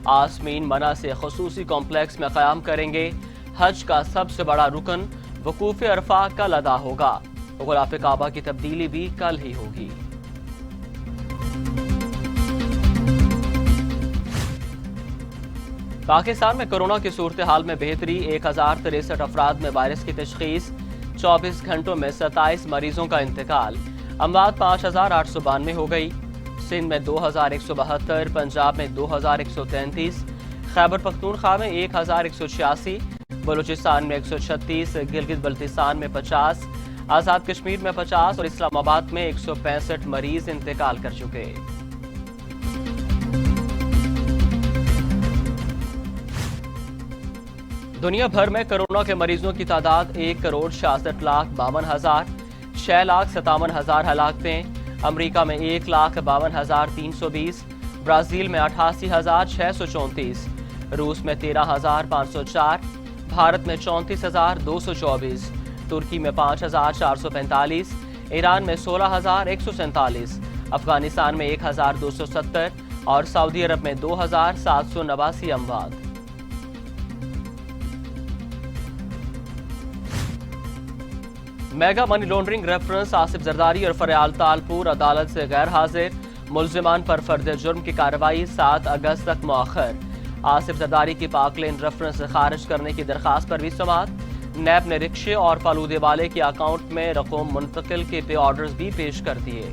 आसमीन मना से खसूसी कॉम्प्लेक्स में क़याम करेंगे। हज का सबसे बड़ा रुकन वकूफ़ अरफा कल अदा होगा। ग़िलाफ़ काबा की तब्दीली भी कल ही होगी। पाकिस्तान में कोरोना की सूरत हाल में बेहतरी। 1063 अफराद में वायरस की तशख़ीस। 24 घंटों में 27 मरीजों का इंतकाल। अमवात 5892 हो गई। सिंध में 2172, पंजाब में 2133, खैबर पख्तूनख्वा में 1186, बलूचिस्तान में 136, गिलगित बल्तिस्तान में 50, आज़ाद कश्मीर में 50 और इस्लामाबाद में 165 मरीज इंतकाल कर चुके। दुनिया भर में कोरोना के मरीजों की तादाद 1,66,52,000, 6,57,000 हलाकतें। अमरीका में 1,52,320, ब्राज़ील में 88,634, रूस में 13,504, भारत में 34,224, तुर्की में 5,445, ईरान में 16,147, अफगानिस्तान में 1,270 और सऊदी अरब में 2,789 अमवात। Mega money laundering reference Asif Zardari और फरियाल तालपुर अदालत से गैर हाजिर। मुल्जिमान पर फर्द जुर्म की कार्रवाई 7 अगस्त तक मौखर। आसिफ जरदारी की पाकलेन रेफरेंस खारिज करने की दरखास्त पर भी समाअत। नैब ने रिक्शे और फालूदे वाले के अकाउंट में रकम मुंतकिल के पे ऑर्डर्स भी पेश कर दिए।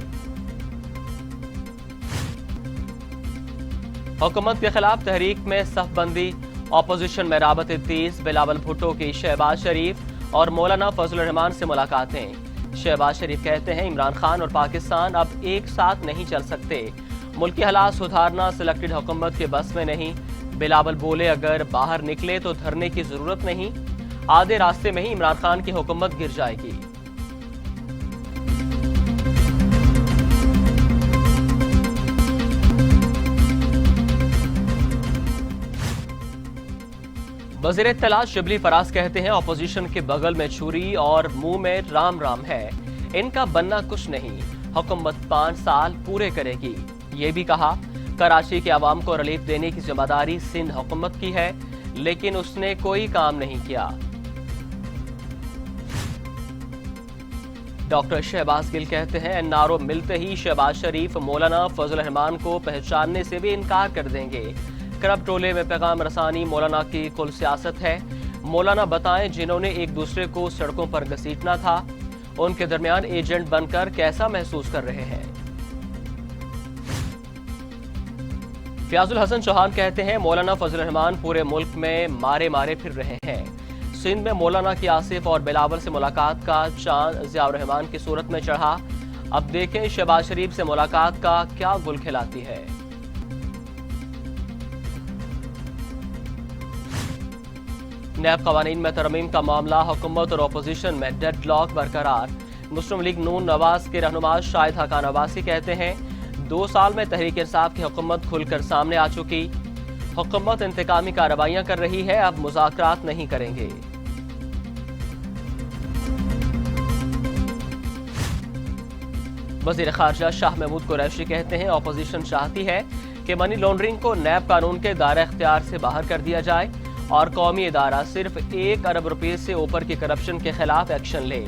हुकूमत के खिलाफ तहरीक में सफबंदी। अपोजिशन में राबत तेज। बिलावल भुट्टो की शहबाज शरीफ और मौलाना फजल रहमान से मुलाकातें। शहबाज शरीफ कहते हैं इमरान खान और पाकिस्तान अब एक साथ नहीं चल सकते। मुल्की हालात सुधारना सिलेक्टेड हुकूमत के बस में नहीं। बिलावल बोले अगर बाहर निकले तो धरने की जरूरत नहीं। आधे रास्ते में ही इमरान खान की हुकूमत गिर जाएगी। वज़ीर इत्तला शिबली फराज कहते हैं अपोजिशन के बगल में छुरी और मुंह में राम राम है। इनका बनना कुछ नहीं। हुकूमत 5 साल पूरे करेगी। ये भी कहा कराची के अवाम को रिलीफ देने की जिम्मेदारी सिंध हुकूमत की है, लेकिन उसने कोई काम नहीं किया। डॉक्टर शहबाज गिल कहते हैं एनआरओ मिलते ही शहबाज शरीफ मौलाना फजल रहमान को पहचानने से भी इनकार कर देंगे। करब टोले में पैगाम रसानी मौलाना की कुल सियासत है। मौलाना बताएं जिन्होंने एक दूसरे को सड़कों पर घसीटना था, उनके दरमियान एजेंट बनकर कैसा महसूस कर रहे हैं। फयाजुल हसन चौहान कहते हैं मौलाना फजल रहमान पूरे मुल्क में मारे मारे फिर रहे हैं। सिंध में मौलाना की आसिफ और बिलावल से मुलाकात का चांद ज़ियाउर रहमान की सूरत में चढ़ा। अब देखें शहबाज शरीफ से मुलाकात का क्या गुल खिलाती है। नैब कवानीन में तरमीम का मामला। हुकूमत और अपोजिशन में डेडलॉक बरकरार। मुस्लिम लीग नून नवाज के रहनुमा शाहिद हकान अब्बासी कहते हैं 2 साल में तहरीक इंसाफ की हुकूमत खुलकर सामने आ चुकी। हुकूमत इंतकामी कार्रवाइयां कर रही है, अब मुज़ाकरात नहीं करेंगे। वज़ीर खारजा शाह महमूद कुरैशी कहते हैं अपोजिशन चाहती है कि मनी लॉन्ड्रिंग को नैब कानून के दायरे इख्तियार से बाहर कर दिया जाए और कौमी इदारा सिर्फ 1 अरब रुपए से ऊपर की करप्शन के खिलाफ एक्शन ले।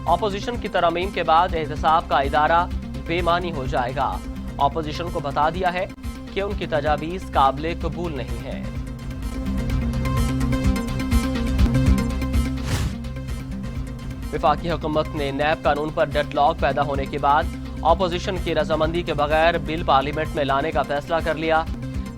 अपोजिशन की तरमीम के बाद एहतसाब का इदारा बेमानी हो जाएगा। अपोजिशन को बता दिया है कि उनकी तजावीज़ काबिले कबूल नहीं है। वफाकी हुकूमत ने नैब कानून पर डेडलॉक पैदा होने के बाद अपोजिशन की रजामंदी के बगैर बिल पार्लियामेंट में लाने का फैसला कर लिया।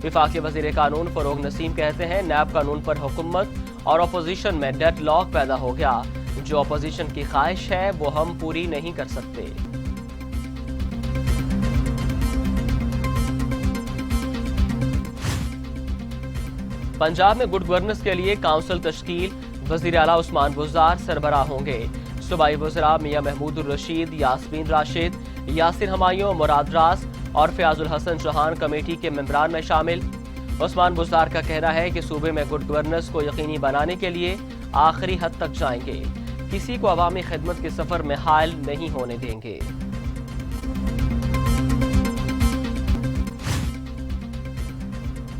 वफाकी वजीर कानून फरोग नसीम कहते हैं नैब कानून पर हुकूमत और अपोजिशन में डेडलॉक पैदा हो गया। जो अपोजिशन की ख्वाहिश है वो हम पूरी नहीं कर सकते। पंजाब में गुड गवर्नेंस के लिए काउंसिल तश्कील। वजीर आला उस्मान बुज़दार सरबराह होंगे। सूबाई वज़रा मियां महमूदुर रशीद, यास्मीन राशिद, यासिर हमायूं, मुराद रास और फयाजुल हसन चौहान कमेटी के मेंबरान में शामिल। उस्मान बुज़दार का कहना है कि सूबे में गुड गवर्नेंस को यकीनी बनाने के लिए आखिरी हद तक जाएंगे, किसी को अवामी खिदमत के सफर में हायल नहीं होने देंगे।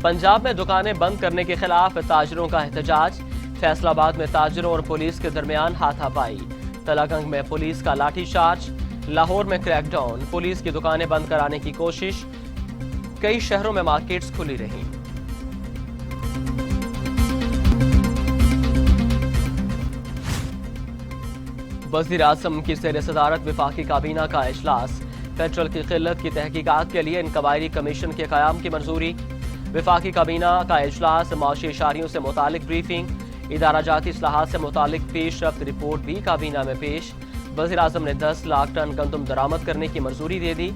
पंजाब में दुकानें बंद करने के खिलाफ ताजरों का एहतजाज। फैसलाबाद में ताजरों और पुलिस के दरमियान हाथापाई। तलागंग में पुलिस का लाठीचार्ज। लाहौर में क्रैकडाउन। पुलिस की दुकानें बंद कराने की कोशिश। कई शहरों में मार्केट्स खुली रहीं। वज़ीर आज़म की ज़ेर सदारत वफाकी काबीना का इजलास। पेट्रोल की किल्लत की तहकीकात के लिए इंक्वायरी कमीशन के क़याम की मंजूरी। वफाकी काबीना का इजलास। माशी इशारियों से मुतालिक ब्रीफिंग। इदारा जाती इस्लाहात से मुतालिक पेश रफ्त रिपोर्ट भी काबीना में पेश। वज़ीर आज़म ने 10 लाख टन गंदम दरामद करने की मंजूरी दे दी।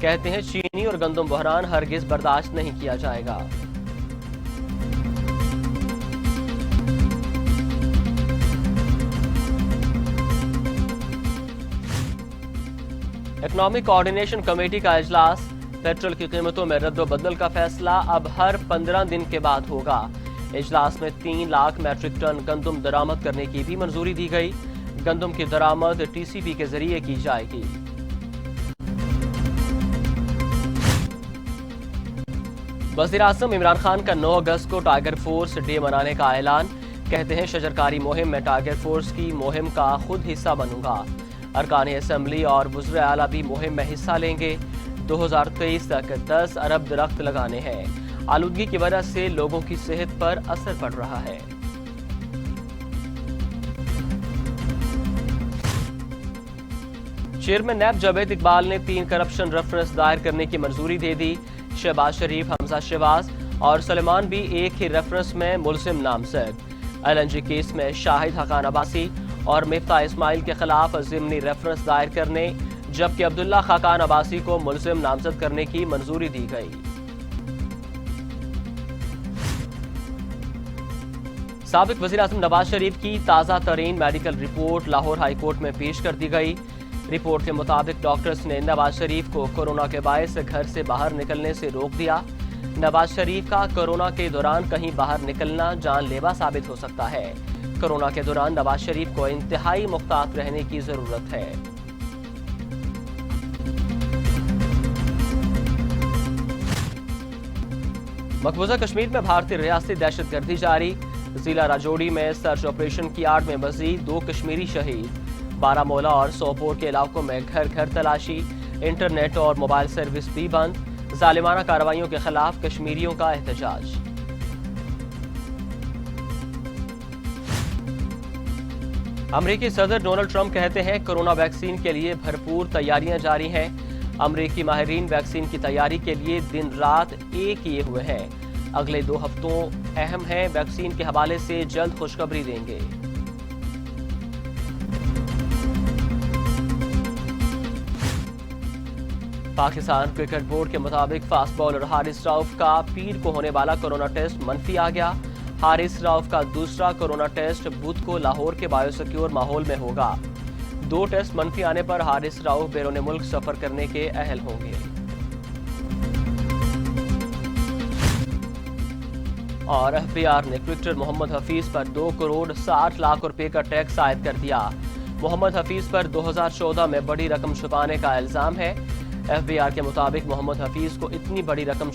कहते हैं चीनी और गंदम बहरान हरगिज बर्दाश्त नहीं किया जाएगा। इकनॉमिक कोऑर्डिनेशन कमेटी का इजलास। पेट्रोल की कीमतों में रद्द-ओ-बदल का फैसला अब हर 15 दिन के बाद होगा। इजलास में 3 लाख मैट्रिक टन गंदम दरामद करने की भी मंजूरी दी गई। गंदम की दरामद टीसीपी के जरिए की जाएगी। वज़ीर आज़म इमरान खान का 9 अगस्त को टाइगर फोर्स डे मनाने का ऐलान। कहते हैं शजरकारी मुहिम में टाइगर फोर्स की मुहिम का खुद हिस्सा बनूंगा। अरकान असेंबली और वज़ीर आला भी मुहिम में हिस्सा लेंगे। 2023 तक 10 अरब दरख्त लगाने हैं। आलूदगी की वजह से लोगों की सेहत पर असर पड़ रहा है। चेयरमैन नैब जावेद इकबाल ने 3 करप्शन रेफरेंस दायर करने की मंजूरी दे दी। शहबाज शरीफ, हमजा शहबाज और सलेमान भी एक ही रेफरेंस में मुलजिम नामजद। LNG केस में शाहिद हकान अब्बासी और मिफ्ता इस्माइल के खिलाफ ज़िमनी रेफरेंस दायर करने, जबकि अब्दुल्ला खाकान अब्बासी को मुलजिम नामजद करने की मंजूरी दी गई। साबिक वज़ीर आज़म नवाज शरीफ की ताज़ा तरीन medical report Lahore high court में पेश कर दी गई। रिपोर्ट के मुताबिक डॉक्टर्स ने नवाज शरीफ को कोरोना के बायस घर से बाहर निकलने से रोक दिया। नवाज शरीफ का कोरोना के दौरान कहीं बाहर निकलना जानलेवा साबित हो सकता है। कोरोना के दौरान नवाज शरीफ को इंतहाई मुख्तात रहने की जरूरत है। मकबूजा कश्मीर में भारतीय रियासती दहशतगर्दी जारी। जिला राजौरी में सर्च ऑपरेशन की आड़ में मजीद 2 कश्मीरी शहीद। बारामूला और सोपोर के इलाकों में घर घर तलाशी। इंटरनेट और मोबाइल सर्विस भी बंद। जालिमाना कार्रवाइयों के खिलाफ कश्मीरियों का एहतजाज। अमरीकी सदर डोनाल्ड ट्रंप कहते हैं कोरोना वैक्सीन के लिए भरपूर तैयारियां जारी हैं। अमरीकी माहिरीन वैक्सीन की तैयारी के लिए दिन रात एक किए हुए हैं। अगले 2 हफ्तों अहम हैं। वैक्सीन के हवाले से जल्द खुशखबरी देंगे। पाकिस्तान क्रिकेट बोर्ड के मुताबिक फास्ट बॉलर हारिस रऊफ का पीर को होने वाला कोरोना टेस्ट मनफी आ गया। हारिस रऊफ का दूसरा कोरोना टेस्ट बुध को लाहौर के बायोसिक्योर माहौल में होगा। 2 टेस्ट मनफी आने पर हारिस रऊफ बैरून मुल्क सफर करने के अहल होंगे। और FBI ने क्रिकेटर मोहम्मद हफीज पर 2 करोड़ 60 लाख रुपए का टैक्स आयद कर दिया। मोहम्मद हफीज पर 2014 में बड़ी रकम छुपाने का इल्जाम है। FBI के मुताबिक मोहम्मद हफीज को इतनी बड़ी रकम